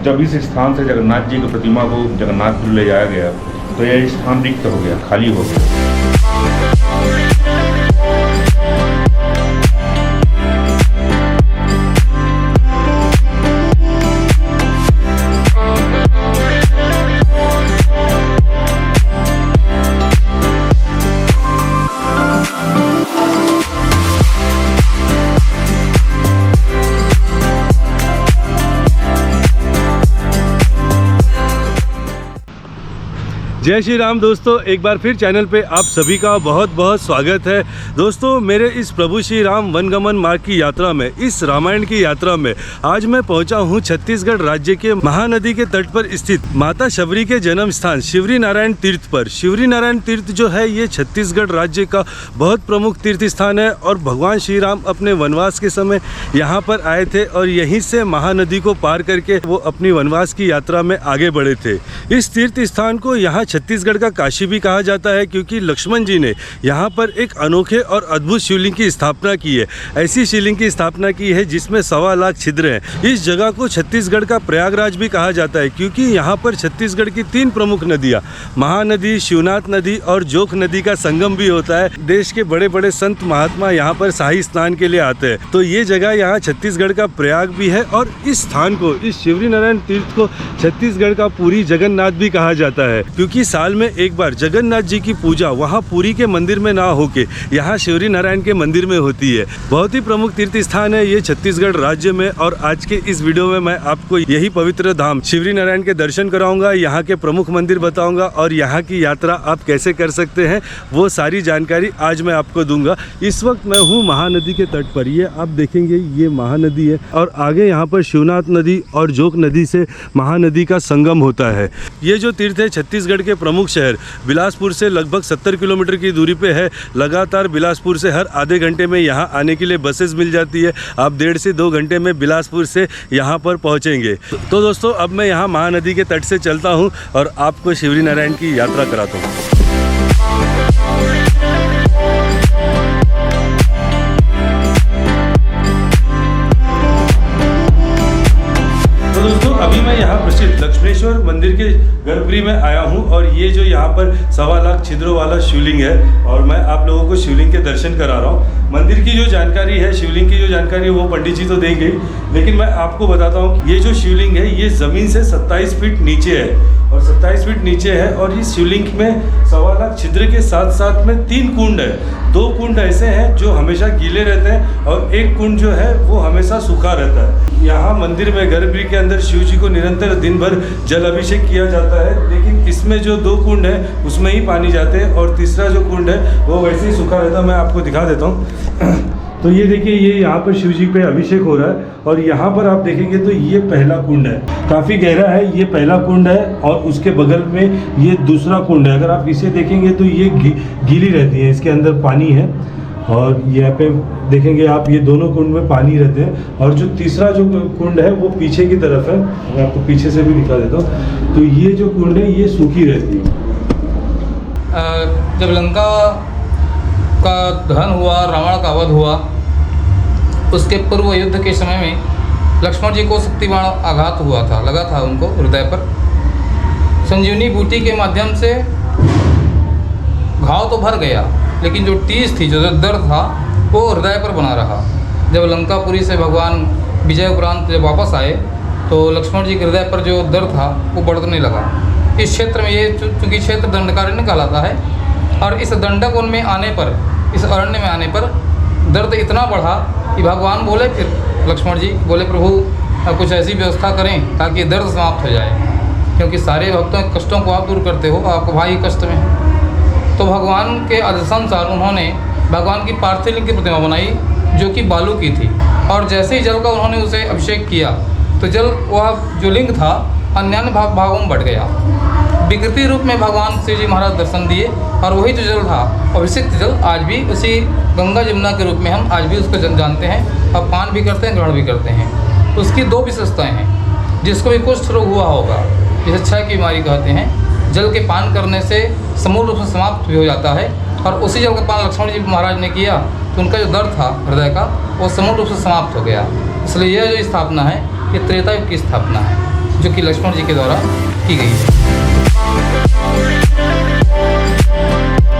जब इस स्थान से जगन्नाथ जी की प्रतिमा को जगन्नाथपुर ले जाया गया तो यह स्थान रिक्त हो गया, खाली हो गया। जय श्री राम दोस्तों, एक बार फिर चैनल पे आप सभी का बहुत बहुत स्वागत है। दोस्तों, मेरे इस प्रभु श्री राम वनगमन मार्ग की यात्रा में, इस रामायण की यात्रा में आज मैं पहुंचा हूं छत्तीसगढ़ राज्य के महानदी के तट पर स्थित माता शबरी के जन्म स्थान शिवरी नारायण तीर्थ पर। शिवरी नारायण तीर्थ जो है ये छत्तीसगढ़ राज्य का बहुत प्रमुख तीर्थ स्थान है और भगवान श्री राम अपने वनवास के समय यहाँ पर आए थे और यहीं से महानदी को पार करके वो अपनी वनवास की यात्रा में आगे बढ़े थे। इस तीर्थ स्थान को यहाँ छत्तीसगढ़ का काशी भी कहा जाता है क्योंकि लक्ष्मण जी ने यहाँ पर एक अनोखे और अद्भुत शिवलिंग की स्थापना की है। ऐसी शिवलिंग की स्थापना की है जिसमें 1.25 लाख छिद्र हैं। इस जगह को छत्तीसगढ़ का प्रयागराज भी कहा जाता है क्योंकि यहाँ पर छत्तीसगढ़ की 3 प्रमुख नदियाँ महानदी, शिवनाथ नदी और जोख नदी का संगम भी होता है। देश के बड़े बड़े संत महात्मा यहाँ पर शाही स्नान के लिए आते हैं। तो ये जगह यहाँ छत्तीसगढ़ का प्रयाग भी है और इस स्थान को, इस शिवरी नारायण तीर्थ को छत्तीसगढ़ का पुरी जगन्नाथ भी कहा जाता है क्योंकि साल में एक बार जगन्नाथ जी की पूजा वहाँ पुरी के मंदिर में ना होके यहाँ शिवरी नारायण के मंदिर में होती है। बहुत ही प्रमुख तीर्थ स्थान है ये छत्तीसगढ़ राज्य में और आज के इस वीडियो में मैं आपको यही पवित्र धाम शिवरी नारायण के दर्शन कराऊंगा, यहाँ के प्रमुख मंदिर बताऊंगा और यहाँ की यात्रा आप कैसे कर सकते हैं वो सारी जानकारी आज मैं आपको दूंगा। इस वक्त मैं हूँ महानदी के तट पर। ये आप देखेंगे ये महानदी है और आगे यहाँ पर शिवनाथ नदी और जोक नदी से महानदी का संगम होता है। ये जो तीर्थ है छत्तीसगढ़ के प्रमुख शहर बिलासपुर से लगभग 70 किलोमीटर की दूरी पे है। लगातार बिलासपुर से हर आधे घंटे में यहाँ आने के लिए बसेस मिल जाती है। आप 1.5 से 2 घंटे में बिलासपुर से यहाँ पर पहुँचेंगे। तो दोस्तों, अब मैं यहाँ महानदी के तट से चलता हूँ और आपको शिवरी नारायण की यात्रा कराता हूँ। तो दोस्तों, अभी मैं यहाँ प्रसिद्ध लक्ष्मेश्वर मंदिर के गर्भगृह में आया हूँ और ये जो यहाँ पर 1.25 लाख छिद्रों वाला शिवलिंग है और मैं आप लोगों को शिवलिंग के दर्शन करा रहा हूँ। मंदिर की जो जानकारी है, शिवलिंग की जो जानकारी है वो पंडित जी तो देंगे, लेकिन मैं आपको बताता हूँ ये जो शिवलिंग है ये ज़मीन से 27 फीट नीचे है और 27 फीट नीचे है और इस शिवलिंग में 1.25 लाख छिद्र के साथ साथ में 3 कुंड है। 2 कुंड ऐसे हैं जो हमेशा गीले रहते हैं और एक कुंड जो है वो हमेशा सूखा रहता है। यहाँ मंदिर में गर्भगृह के अंदर शिव जी को निरंतर दिन भर जल अभिषेक किया जाता है, लेकिन इसमें जो 2 कुंड है उसमें ही पानी जाते हैं और तीसरा जो कुंड है वो वैसे ही सूखा रहता है। मैं आपको दिखा देता हूँ। तो ये देखिए, ये यहाँ पर शिव जी पे अभिषेक हो रहा है और यहाँ पर आप देखेंगे तो ये पहला कुंड है, काफ़ी गहरा है। ये पहला कुंड है और उसके बगल में ये दूसरा कुंड है। अगर आप इसे देखेंगे तो ये गीली रहती है, इसके अंदर पानी है और यहाँ पे देखेंगे आप ये दोनों कुंड में पानी रहते हैं और जो तीसरा जो कुंड है वो पीछे की तरफ है। मैं आपको पीछे से भी दिखा देता हूँ। तो ये जो कुंड है ये सूखी रहती है। जब लंका का दहन हुआ, रावण का वध हुआ, उसके पूर्व युद्ध के समय में लक्ष्मण जी को शक्तिबाण आघात हुआ था, लगा था उनको हृदय पर। संजीवनी बूटी के माध्यम से घाव तो भर गया, लेकिन जो टीस थी, जो दर्द था वो हृदय पर बना रहा। जब लंकापुरी से भगवान विजय उपरांत जब वापस आए तो लक्ष्मण जी के हृदय पर जो दर्द था वो बढ़ने लगा। इस क्षेत्र में, ये चूँकि क्षेत्र दंडकारण्य कहलाता है और इस दंडक वन में आने पर, इस अरण्य में आने पर दर्द इतना बढ़ा कि भगवान बोले, फिर लक्ष्मण जी बोले, प्रभु कुछ ऐसी व्यवस्था करें ताकि दर्द समाप्त हो जाए, क्योंकि सारे भक्तों के कष्टों को आप दूर करते हो, आपको भाई कष्ट में। तो भगवान के आदेशानुसार उन्होंने भगवान की पार्थिव लिंग की प्रतिमा बनाई जो कि बालू की थी और जैसे ही जल का उन्होंने उसे अभिषेक किया तो जल, वह जो लिंग था अन्य भागों में बढ़ गया। विकृति रूप में भगवान शिव जी महाराज दर्शन दिए और वही जो जल था, अभिषेक जल, आज भी उसी गंगा जमुना के रूप में हम आज भी उसको जानते हैं और पान भी करते हैं, ग्रहण भी करते हैं। उसकी 2 विशेषताएं हैं। जिसको भी कुष्ठ रोग हुआ होगा, जिसे क्षय की बीमारी कहते हैं, जल के पान करने से समूल रूप से समाप्त भी हो जाता है और उसी जल का पान लक्ष्मण जी महाराज ने किया तो उनका जो दर्द था हृदय का वो समूल रूप से समाप्त हो गया। इसलिए यह जो स्थापना है ये त्रेता युग की स्थापना है। जो कि लक्ष्मण जी के द्वारा की गई है।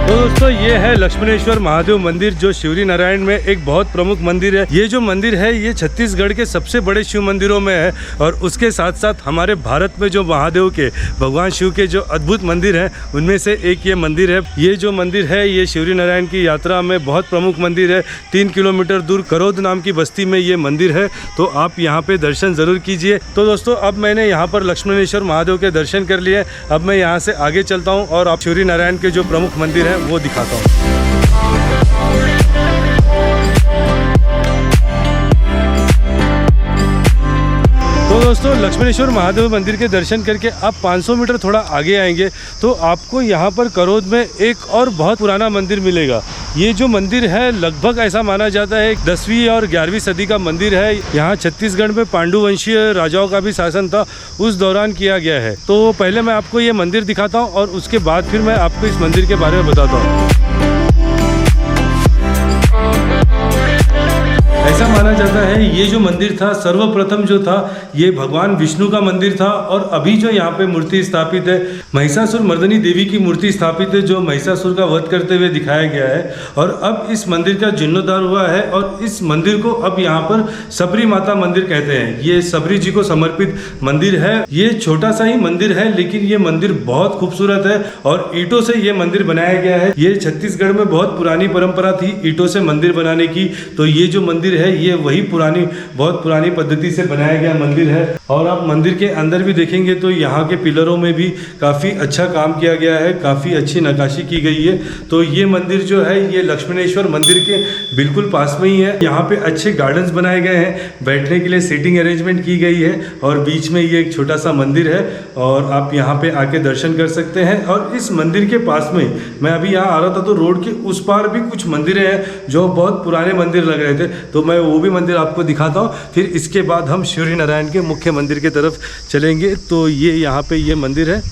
तो दोस्तों ये है लक्ष्मणेश्वर महादेव मंदिर जो शिवरी नारायण में एक बहुत प्रमुख मंदिर है। ये जो मंदिर है ये छत्तीसगढ़ के सबसे बड़े शिव मंदिरों में है और उसके साथ साथ हमारे भारत में जो महादेव के भगवान शिव के जो अद्भुत मंदिर हैं उनमें से एक ये मंदिर है। ये जो मंदिर है ये शिवरी नारायण की यात्रा में बहुत प्रमुख मंदिर है। 3 किलोमीटर दूर करोद नाम की बस्ती में ये मंदिर है, तो आप यहाँ पे दर्शन ज़रूर कीजिए। तो दोस्तों अब मैंने यहाँ पर लक्ष्मणेश्वर महादेव के दर्शन कर लिए। अब मैं यहाँ से आगे चलता हूँ और आप शिवरी नारायण के जो प्रमुख मंदिर हैं वो दिखाता हूँ। तो दोस्तों लक्ष्मणेश्वर महादेव मंदिर के दर्शन करके आप 500 मीटर थोड़ा आगे आएंगे तो आपको यहाँ पर करोद में एक और बहुत पुराना मंदिर मिलेगा। ये जो मंदिर है लगभग ऐसा माना जाता है 10वीं और 11वीं सदी का मंदिर है। यहाँ छत्तीसगढ़ में पांडु वंशीय राजाओं का भी शासन था, उस दौरान किया गया है। तो पहले मैं आपको ये मंदिर दिखाता हूँ और उसके बाद फिर मैं आपको इस मंदिर के बारे में बताता हूँ। ऐसा माना जाता है ये जो मंदिर था सर्वप्रथम जो था ये भगवान विष्णु का मंदिर था और अभी जो यहाँ पे मूर्ति स्थापित है महिषासुर मर्दनी देवी की मूर्ति स्थापित है जो महिषासुर का वध करते हुए दिखाया गया है। और अब इस मंदिर का जीर्णोद्धार हुआ है और इस मंदिर को अब यहाँ पर सबरी माता मंदिर कहते हैं। ये सबरी जी को समर्पित मंदिर है। ये छोटा सा ही मंदिर है लेकिन ये मंदिर बहुत खूबसूरत है और ईंटों से ये मंदिर बनाया गया है। ये छत्तीसगढ़ में बहुत पुरानी परंपरा थी ईंटों से मंदिर बनाने की, तो ये जो मंदिर है ये वही बहुत पुरानी पद्धति से बनाया गया मंदिर है। और आप मंदिर के अंदर भी देखेंगे तो यहाँ के पिलरों में भी काफ़ी अच्छा काम किया गया है, काफ़ी अच्छी नक्काशी की गई है। तो ये मंदिर जो है ये लक्ष्मणेश्वर मंदिर के बिल्कुल पास में ही है। यहाँ पे अच्छे गार्डन्स बनाए गए हैं, बैठने के लिए सीटिंग अरेंजमेंट की गई है और बीच में ये एक छोटा सा मंदिर है और आप यहाँ पे आके दर्शन कर सकते हैं। और इस मंदिर के पास में मैं अभी यहाँ आ रहा था तो रोड के उस पार भी कुछ मंदिरें हैं जो बहुत पुराने मंदिर लग रहे थे, तो मैं वो भी मंदिर आपको दिखाता हूँ। फिर इसके बाद हम शिवरी नारायण के मुख्य मंदिर की तरफ चलेंगे। तो ये यहाँ पे ये मंदिर है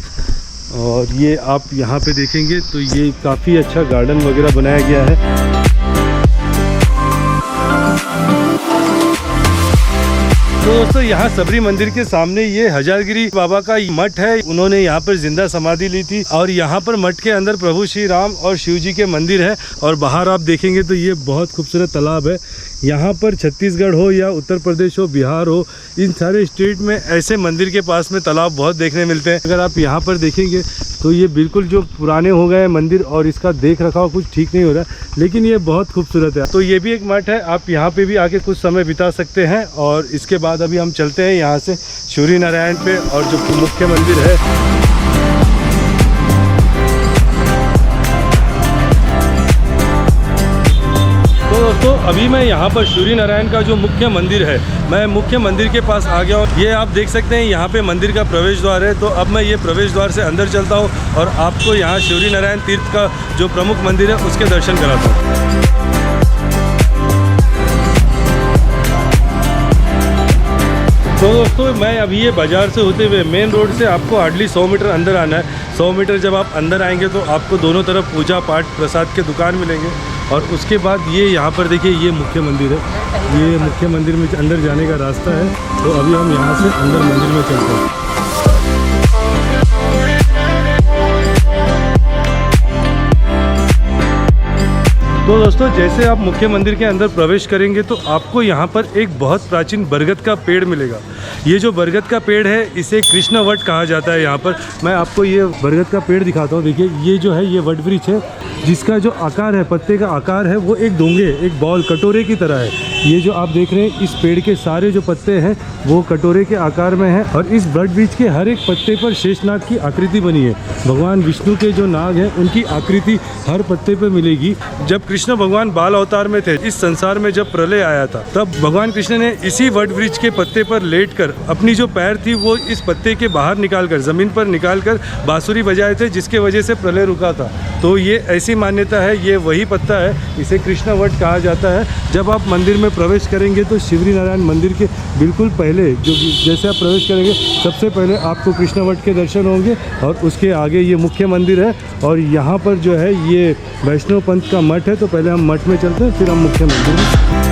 और ये आप यहाँ पे देखेंगे तो ये काफ़ी अच्छा गार्डन वगैरह बनाया गया है। तो दोस्तों यहाँ सबरी मंदिर के सामने ये हजारगिरी बाबा का मठ है। उन्होंने यहाँ पर जिंदा समाधि ली थी और यहाँ पर मठ के अंदर प्रभु श्री राम और शिव जी के मंदिर है। और बाहर आप देखेंगे तो ये बहुत खूबसूरत तालाब है। यहाँ पर छत्तीसगढ़ हो या उत्तर प्रदेश हो, बिहार हो, इन सारे स्टेट में ऐसे मंदिर के पास में तालाब बहुत देखने मिलते हैं। अगर आप यहाँ पर देखेंगे तो ये बिल्कुल जो पुराने हो गए मंदिर और इसका देख रखाव कुछ ठीक नहीं हो रहा है, लेकिन ये बहुत खूबसूरत है। तो ये भी एक मठ है, आप यहाँ पे भी आके कुछ समय बिता सकते हैं। और इसके बाद अभी हम चलते हैं यहाँ से शिवरी नारायण पे और जो मुख्य मंदिर है। दोस्तों अभी मैं यहाँ पर शिवरी नारायण का जो मुख्य मंदिर है, मैं मुख्य मंदिर के पास आ गया हूँ। ये आप देख सकते हैं यहाँ पे मंदिर का प्रवेश द्वार है। तो अब मैं ये प्रवेश द्वार से अंदर चलता हूँ और आपको यहाँ शिवरी नारायण तीर्थ का जो प्रमुख मंदिर है उसके दर्शन कराता हूँ। तो दोस्तों मैं अभी ये बाज़ार से होते हुए मेन रोड से आपको हार्डली 100 मीटर अंदर आना है। 100 मीटर जब आप अंदर आएंगे तो आपको दोनों तरफ पूजा पाठ प्रसाद के दुकान मिलेंगे। और उसके बाद ये यहाँ पर देखिए ये मुख्य मंदिर है। ये मुख्य मंदिर में अंदर जाने का रास्ता है। तो अभी हम यहाँ से अंदर मंदिर में चलते हैं। तो दोस्तों जैसे आप मुख्य मंदिर के अंदर प्रवेश करेंगे तो आपको यहाँ पर एक बहुत प्राचीन बरगद का पेड़ मिलेगा। ये जो बरगद का पेड़ है इसे कृष्ण वट कहा जाता है। यहाँ पर मैं आपको ये बरगद का पेड़ दिखाता हूँ। देखिए ये जो है ये वट वृक्ष है जिसका जो आकार है, पत्ते का आकार है वो एक डोंगे, एक बॉल, कटोरे की तरह है। ये जो आप देख रहे हैं इस पेड़ के सारे जो पत्ते हैं वो कटोरे के आकार में है और इस वट वृक्ष के हर एक पत्ते पर शेषनाग की आकृति बनी है। भगवान विष्णु के जो नाग हैं उनकी आकृति हर पत्ते पर मिलेगी। जब कृष्ण भगवान बाल अवतार में थे, इस संसार में जब प्रलय आया था, तब भगवान कृष्ण ने इसी वट वृक्ष के पत्ते पर लेटकर अपनी जो पैर थी वो इस पत्ते के बाहर निकालकर, जमीन पर निकालकर बांसुरी बजाए थे, जिसके वजह से प्रलय रुका था। तो ये ऐसी मान्यता है, ये वही पत्ता है, इसे कृष्ण वट कहा जाता है। जब आप मंदिर में प्रवेश करेंगे तो शिवरी नारायण मंदिर के बिल्कुल पहले जो जैसे आप प्रवेश करेंगे सबसे पहले आपको कृष्ण वट के दर्शन होंगे और उसके आगे ये मुख्य मंदिर है। और यहाँ पर जो है ये वैष्णव पंथ का मठ है। तो पहले हम मठ में चलते हैं, फिर हम मुख्य मंदिर में।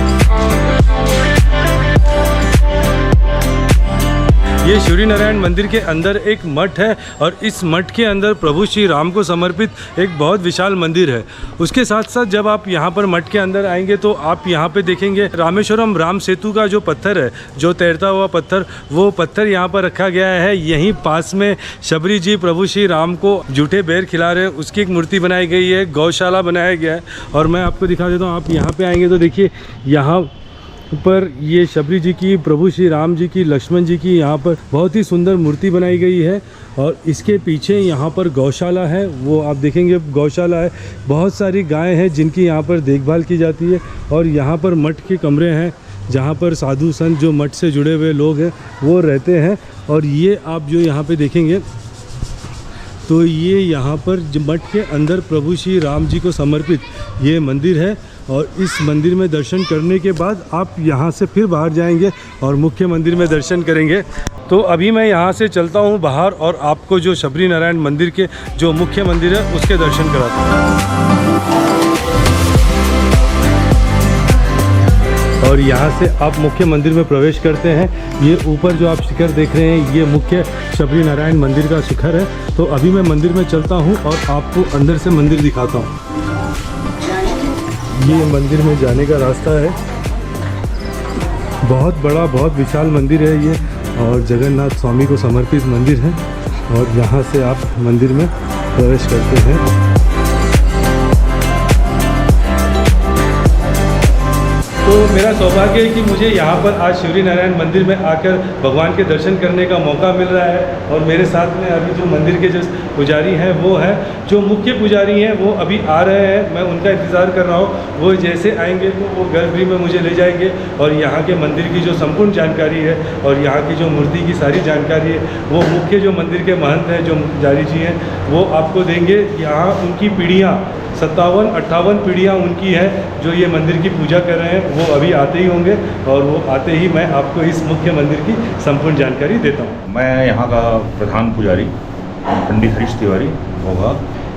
ये शिवरी नारायण मंदिर के अंदर एक मठ है और इस मठ के अंदर प्रभु श्री राम को समर्पित एक बहुत विशाल मंदिर है। उसके साथ साथ जब आप यहाँ पर मठ के अंदर आएंगे तो आप यहाँ पे देखेंगे रामेश्वरम राम सेतु का जो पत्थर है, जो तैरता हुआ पत्थर, वो पत्थर यहाँ पर रखा गया है। यहीं पास में शबरी जी प्रभु श्री राम को जूठे बेर खिला रहे हैं, उसकी एक मूर्ति बनाई गई है, गौशाला बनाया गया है। और मैं आपको दिखा देता हूँ, आप यहाँ पे आएंगे तो देखिए यहाँ पर ये शबरी जी की, प्रभु श्री राम जी की, लक्ष्मण जी की यहाँ पर बहुत ही सुंदर मूर्ति बनाई गई है। और इसके पीछे यहाँ पर गौशाला है, वो आप देखेंगे गौशाला है। बहुत सारी गायें हैं जिनकी यहाँ पर देखभाल की जाती है। और यहाँ पर मठ के कमरे हैं जहाँ पर साधु संत जो मठ से जुड़े हुए लोग हैं वो रहते हैं। और ये आप जो यहाँ पे देखेंगे तो ये यहाँ पर मठ के अंदर प्रभु श्री राम जी को समर्पित ये मंदिर है। और इस मंदिर में दर्शन करने के बाद आप यहाँ से फिर बाहर जाएंगे और मुख्य मंदिर में दर्शन करेंगे। तो अभी मैं यहाँ से चलता हूँ बाहर और आपको जो शबरी नारायण मंदिर के जो मुख्य मंदिर है उसके दर्शन कराता हूँ। और यहाँ से आप मुख्य मंदिर में प्रवेश करते हैं। ये ऊपर जो आप शिखर देख रहे हैं ये मुख्य शबरी नारायण मंदिर का शिखर है। तो अभी मैं मंदिर में चलता हूँ और आपको अंदर से मंदिर दिखाता हूँ। ये मंदिर में जाने का रास्ता है, बहुत बड़ा बहुत विशाल मंदिर है ये और जगन्नाथ स्वामी को समर्पित मंदिर है। और यहाँ से आप मंदिर में प्रवेश करते हैं। तो मेरा सौभाग्य है कि मुझे यहाँ पर आज शिवरी नारायण मंदिर में आकर भगवान के दर्शन करने का मौका मिल रहा है। और मेरे साथ में अभी जो मंदिर के जो पुजारी हैं वो हैं, जो मुख्य पुजारी हैं वो अभी आ रहे हैं। मैं उनका इंतज़ार कर रहा हूँ। वो जैसे आएंगे तो वो गर्भगृह में मुझे ले जाएंगे और यहाँ के मंदिर की जो संपूर्ण जानकारी है और यहाँ की जो मूर्ति की सारी जानकारी है वो मुख्य जो मंदिर के महंत हैं, जो पुजारी जी हैं, वो आपको देंगे। यहाँ उनकी पीढ़ियाँ 57-58 पीढ़ियाँ उनकी हैं जो ये मंदिर की पूजा कर रहे हैं। वो अभी आते ही होंगे और वो आते ही मैं आपको इस मुख्य मंदिर की संपूर्ण जानकारी देता हूँ। मैं यहाँ का प्रधान पुजारी पंडित हरीश तिवारी होगा।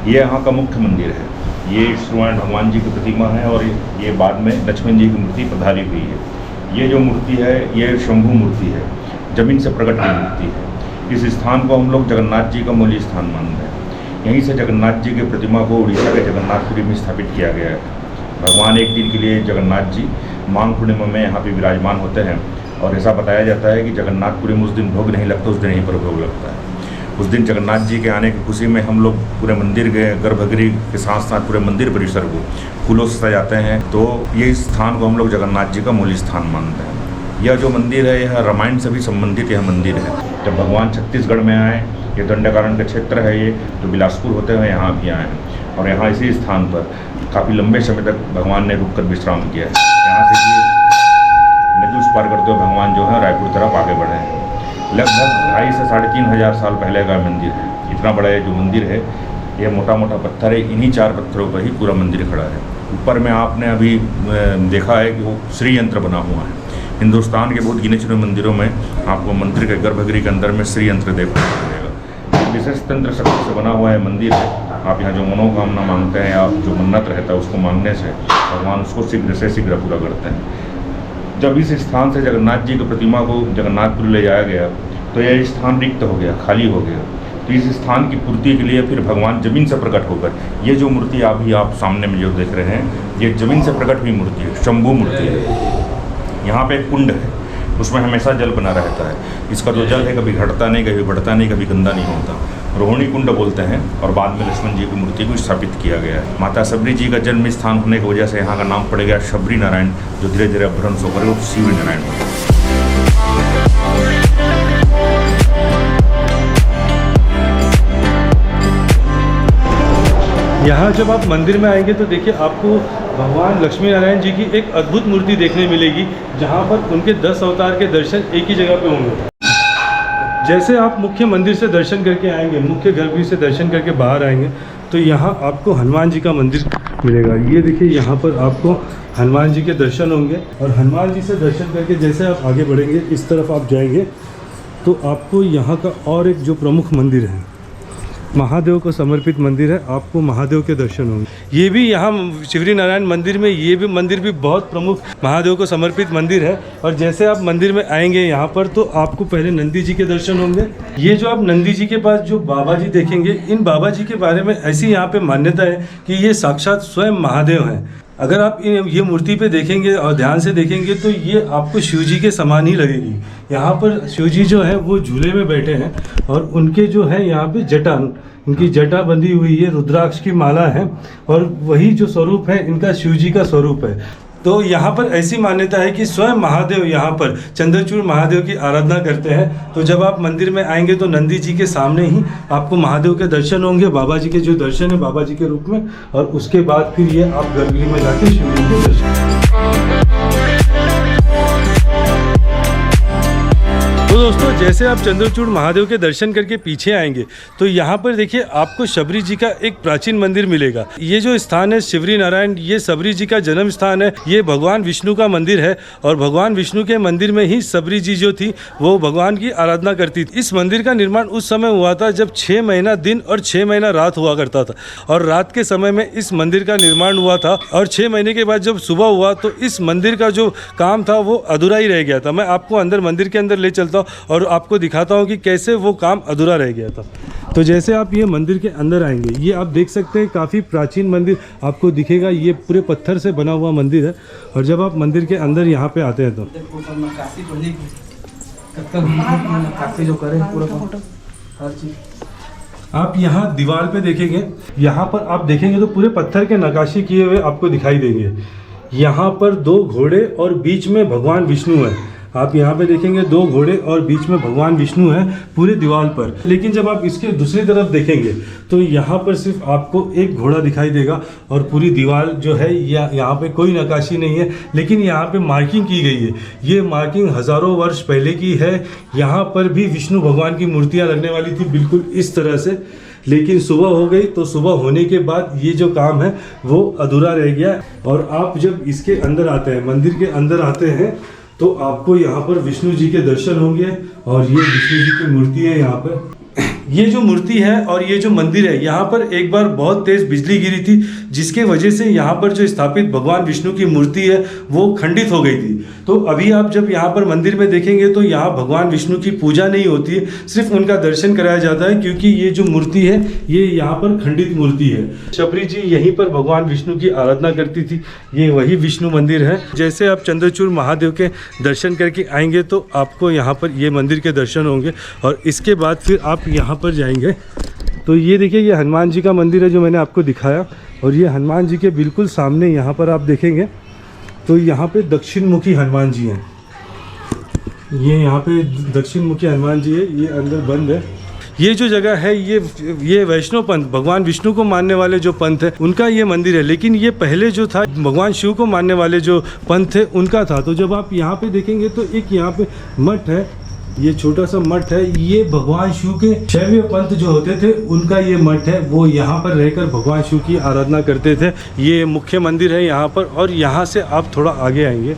ये यहाँ का मुख्य मंदिर है। ये श्रीनारायण भगवान जी की प्रतिमा है और ये बाद में लक्ष्मण जी की मूर्ति पधारी हुई है। ये जो मूर्ति है ये शंभु मूर्ति है, जमीन से प्रकट हुई मूर्ति है। इस स्थान को हम लोग जगन्नाथ जी का मूल स्थान मानते हैं। यहीं से जगन्नाथ जी की प्रतिमा को उड़ीसा के जगन्नाथपुरी में स्थापित किया गया है। भगवान एक दिन के लिए जगन्नाथ जी माघ पूर्णिमा में यहाँ पे विराजमान होते हैं और ऐसा बताया जाता है कि जगन्नाथपुरी में उस दिन भोग नहीं लगता, उस दिन यहीं पर भोग लगता है। उस दिन जगन्नाथ जी के आने की खुशी में हम लोग पूरे मंदिर गए, गर्भगृह के साथ साथ पूरे मंदिर परिसर को फूलों से सजाते हैं। तो ये स्थान को हम लोग जगन्नाथ जी का मूल स्थान मानते हैं। यह जो मंदिर है यह रामायण से भी संबंधित यह मंदिर है। जब भगवान छत्तीसगढ़ में आए, ये दंडकारण्य का क्षेत्र है, ये तो बिलासपुर होते हुए यहाँ भी आए हैं और यहाँ इसी स्थान पर काफ़ी लंबे समय तक भगवान ने रुककर विश्राम किया है। यहाँ से भी नदी उस पार करते हुए भगवान जो है रायपुर तरफ आगे बढ़े हैं। लगभग 2,500 से 3,500 साल पहले का मंदिर है। इतना बड़ा ये जो मंदिर है ये मोटा मोटा पत्थर है, इन्हीं 4 पत्थरों पर ही पूरा मंदिर खड़ा है। ऊपर में आपने अभी देखा है कि वो श्री यंत्र बना हुआ है। हिंदुस्तान के बहुत गिने चुने मंदिरों में आपको मंदिर के गर्भगृह के अंदर में श्री यंत्र देखने को मिलेगा। विशेष तंत्र शक्ति से बना हुआ है मंदिर है। आप यहाँ जो मनोकामना मांगते हैं या जो मन्नत रहता है उसको मांगने से भगवान उसको शीघ्र से शीघ्र पूरा करते हैं। जब इस स्थान से जगन्नाथ जी की प्रतिमा को जगन्नाथपुर ले जाया गया तो यह स्थान रिक्त हो गया, खाली हो गया। तो इस स्थान की पूर्ति के लिए फिर भगवान जमीन से प्रकट होकर ये जो मूर्ति अभी आप सामने में जो देख रहे हैं ये जमीन से प्रकट हुई मूर्ति है, शंभु मूर्ति है। यहाँ पे एक कुंड है, उसमें हमेशा जल बना रहता है। इसका जो जल है कभी घटता नहीं, कभी बढ़ता नहीं, कभी गंदा नहीं होता। रोहिणी कुंड बोलते हैं। और बाद में लक्ष्मण जी की मूर्ति को स्थापित किया गया है। माता शबरी जी का जन्म स्थान होने की वजह से यहाँ का नाम पड़ गया शबरी नारायण, जो धीरे धीरे अपभ्रंश होकर वो शिवरी नारायण हो गया। यहाँ जब आप मंदिर में आएंगे तो देखिए आपको भगवान लक्ष्मी नारायण जी की एक अद्भुत मूर्ति देखने मिलेगी, जहाँ पर उनके 10 अवतार के दर्शन एक ही जगह पे होंगे। जैसे आप मुख्य मंदिर से दर्शन करके आएंगे, मुख्य गर्भगृह से दर्शन करके बाहर आएंगे तो यहाँ आपको हनुमान जी का मंदिर मिलेगा। ये देखिए यहाँ पर आपको हनुमान जी के दर्शन होंगे। और हनुमान जी से दर्शन करके जैसे आप आगे बढ़ेंगे, इस तरफ आप जाएंगे तो आपको यहाँ का और एक जो प्रमुख मंदिर है महादेव को समर्पित मंदिर है, आपको महादेव के दर्शन होंगे। ये भी यहाँ शिवरी नारायण मंदिर में ये भी मंदिर भी बहुत प्रमुख महादेव को समर्पित मंदिर है। और जैसे आप मंदिर में आएंगे यहाँ पर तो आपको पहले नंदी जी के दर्शन होंगे। ये जो आप नंदी जी के पास जो बाबा जी देखेंगे, इन बाबा जी के बारे में ऐसी यहाँ पे मान्यता है कि ये साक्षात स्वयं महादेव हैं। अगर आप ये मूर्ति पे देखेंगे और ध्यान से देखेंगे तो ये आपको शिव जी के समान ही लगेगी। यहाँ पर शिव जी जो है वो झूले में बैठे हैं और उनके जो है यहाँ पे जटा, इनकी जटा बंधी हुई है, रुद्राक्ष की माला है और वही जो स्वरूप है इनका शिव जी का स्वरूप है। तो यहाँ पर ऐसी मान्यता है कि स्वयं महादेव यहाँ पर चंद्रचूड़ महादेव की आराधना करते हैं। तो जब आप मंदिर में आएंगे तो नंदी जी के सामने ही आपको महादेव के दर्शन होंगे, बाबा जी के जो दर्शन है बाबा जी के रूप में, और उसके बाद फिर ये आप गर्भगृह में जाके शिव जी के दर्शन। तो दोस्तों जैसे आप चंद्रचूड़ महादेव के दर्शन करके पीछे आएंगे तो यहाँ पर देखिए आपको शबरी जी का एक प्राचीन मंदिर मिलेगा। ये जो स्थान है शिवरी नारायण, ये शबरी जी का जन्म स्थान है। ये भगवान विष्णु का मंदिर है और भगवान विष्णु के मंदिर में ही शबरी जी जो थी वो भगवान की आराधना करती थी। इस मंदिर का निर्माण उस समय हुआ था जब 6 महीना दिन और 6 महीना रात हुआ करता था और रात के समय में इस मंदिर का निर्माण हुआ था और 6 महीने के बाद जब सुबह हुआ तो इस मंदिर का जो काम था वो अधूरा ही रह गया था। मैं आपको अंदर मंदिर के अंदर ले चलता हूँ और आपको दिखाता हूँ कि कैसे वो काम अधूरा रह गया था। तो जैसे आप ये मंदिर के अंदर आएंगे, ये आप देख सकते हैं काफ़ी प्राचीन मंदिर आपको दिखेगा। ये पूरे पत्थर से बना हुआ मंदिर है और जब आप मंदिर के अंदर यहाँ पे आते हैं तो आप यहाँ दीवार पे देखेंगे, यहाँ पर आप देखेंगे तो पूरे पत्थर के नक्काशी किए हुए आपको दिखाई देंगे। यहाँ पर 2 घोड़े और बीच में भगवान विष्णु है। आप यहाँ पे देखेंगे 2 घोड़े और बीच में भगवान विष्णु है पूरे दीवार पर। लेकिन जब आप इसके दूसरी तरफ देखेंगे तो यहाँ पर सिर्फ आपको एक घोड़ा दिखाई देगा और पूरी दीवार जो है यहाँ पे कोई नक्काशी नहीं है, लेकिन यहाँ पे मार्किंग की गई है। ये मार्किंग हज़ारों वर्ष पहले की है। यहाँ पर भी विष्णु भगवान की मूर्तियाँ लगने वाली थी बिल्कुल इस तरह से, लेकिन सुबह हो गई तो सुबह होने के बाद ये जो काम है वो अधूरा रह गया। और आप जब इसके अंदर आते हैं, मंदिर के अंदर आते हैं तो आपको यहाँ पर विष्णु जी के दर्शन होंगे और ये विष्णु जी की मूर्ति है यहाँ पर। ये जो मूर्ति है और ये जो मंदिर है, यहाँ पर एक बार बहुत तेज बिजली गिरी थी जिसके वजह से यहाँ पर जो स्थापित भगवान विष्णु की मूर्ति है वो खंडित हो गई थी। तो अभी आप जब यहाँ पर मंदिर में देखेंगे तो यहाँ भगवान विष्णु की पूजा नहीं होती है, सिर्फ उनका दर्शन कराया जाता है, क्योंकि ये जो मूर्ति है ये यहाँ पर खंडित मूर्ति है। शबरी जी यहीं पर भगवान विष्णु की आराधना करती थी। ये वही विष्णु मंदिर है। जैसे आप चंद्रचूड़ महादेव के दर्शन करके आएंगे तो आपको यहाँ पर ये मंदिर के दर्शन होंगे और इसके बाद फिर आप यहाँ पर जाएंगे तो ये देखिए ये हनुमान जी का मंदिर है जो मैंने आपको दिखाया। और ये हनुमान जी के बिल्कुल सामने यहाँ पर आप देखेंगे तो यहाँ पे दक्षिण मुखी हनुमान जी हैं। ये यहाँ पे दक्षिण मुखी हनुमान जी है, ये अंदर बंद है। ये जो जगह है ये वैष्णव पंथ, भगवान विष्णु को मानने वाले जो पंथ है उनका ये मंदिर है, लेकिन ये पहले जो था भगवान शिव को मानने वाले जो पंथ है उनका था। तो जब आप यहाँ पे देखेंगे तो एक यहाँ पे मठ है, ये छोटा सा मठ है। ये भगवान शिव के शैव पंथ जो होते थे उनका ये मठ है, वो यहाँ पर रहकर भगवान शिव की आराधना करते थे। ये मुख्य मंदिर है यहाँ पर। और यहाँ से आप थोड़ा आगे आएंगे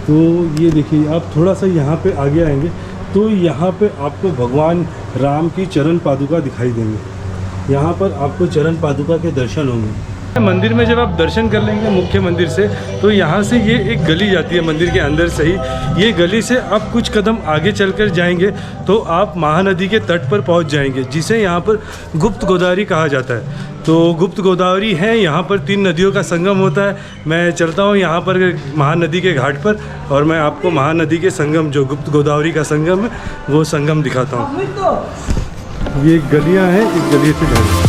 तो ये देखिए आप थोड़ा सा यहाँ पे आगे आएंगे तो यहाँ पे आपको भगवान राम की चरण पादुका दिखाई देंगे। यहाँ पर आपको चरण पादुका के दर्शन होंगे। मंदिर में जब आप दर्शन कर लेंगे मुख्य मंदिर से तो यहाँ से ये एक गली जाती है मंदिर के अंदर से ही। ये गली से आप कुछ कदम आगे चलकर जाएंगे तो आप महानदी के तट पर पहुँच जाएंगे, जिसे यहाँ पर गुप्त गोदावरी कहा जाता है। तो गुप्त गोदावरी है, यहाँ पर 3 नदियों का संगम होता है। मैं चलता हूँ यहाँ पर महानदी के घाट पर और मैं आपको महानदी के संगम जो गुप्त गोदावरी का संगम है वो संगम दिखाता हूँ। ये गलियाँ हैं, इस गली से जाएंगे।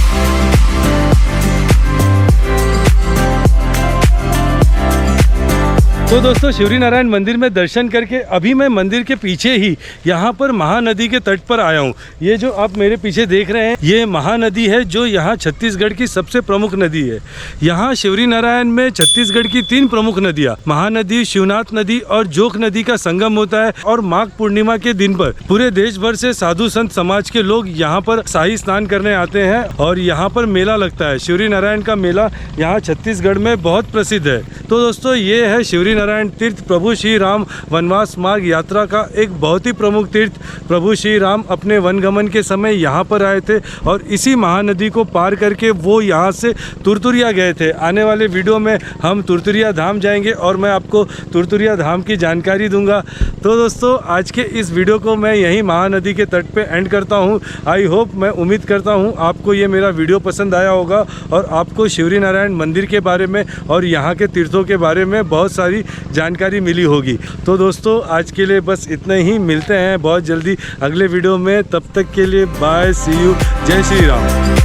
तो दोस्तों शिवरी नारायण मंदिर में दर्शन करके अभी मैं मंदिर के पीछे ही यहाँ पर महानदी के तट पर आया हूँ। ये जो आप मेरे पीछे देख रहे हैं ये महानदी है जो यहाँ छत्तीसगढ़ की सबसे प्रमुख नदी है। यहाँ शिवरी नारायण में छत्तीसगढ़ की 3 प्रमुख नदियाँ महानदी, शिवनाथ नदी और जोक नदी का संगम होता है। और माघ पूर्णिमा के दिन पर पूरे देश भर से साधु संत समाज के लोग यहाँ पर शाही स्नान करने आते हैं और यहाँ पर मेला लगता है। शिवरी नारायण का मेला यहाँ छत्तीसगढ़ में बहुत प्रसिद्ध है। तो दोस्तों ये है शिवरी नारायण तीर्थ प्रभु श्री राम वनवास मार्ग यात्रा का एक बहुत ही प्रमुख तीर्थ। प्रभु श्री राम अपने वनगमन के समय यहाँ पर आए थे और इसी महानदी को पार करके वो यहाँ से तुरतुरिया गए थे। आने वाले वीडियो में हम तुरतुरिया धाम जाएंगे और मैं आपको तुरतुरिया धाम की जानकारी दूंगा। तो दोस्तों आज के इस वीडियो को मैं यहीं महानदी के तट पे एंड करता हूँ। आई होप, मैं उम्मीद करता हूँ आपको ये मेरा वीडियो पसंद आया होगा और आपको शिवरी नारायण मंदिर के बारे में और यहाँ के तीर्थों के बारे में बहुत सारी जानकारी मिली होगी। तो दोस्तों आज के लिए बस इतना ही, मिलते हैं बहुत जल्दी अगले वीडियो में। तब तक के लिए बाय, सी यू, जय श्री राम।